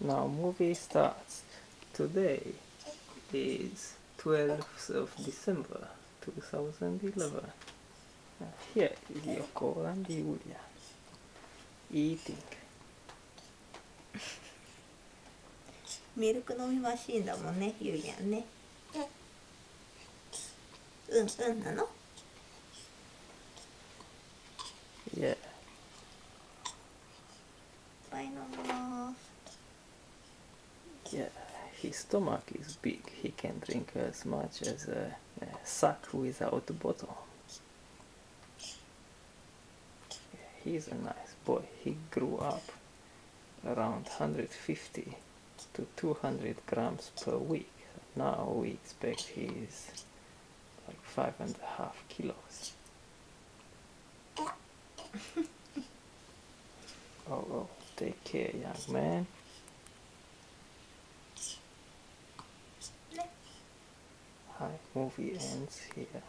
Now movie starts. Today is 12th of December 2011. Here is Yoko and Yulia eating. ミルク飲みマシーンだもんね、ゆうやんね。うんなの？ Yeah. いっぱい飲みます。Yeah, his stomach is big. He can drink as much as a sack without a bottle. He's a nice boy. He grew up around 150 to 200 grams per week. Now we expect he's like 5.5 kilos. Oh, take care, young man. Hi, movie ends here.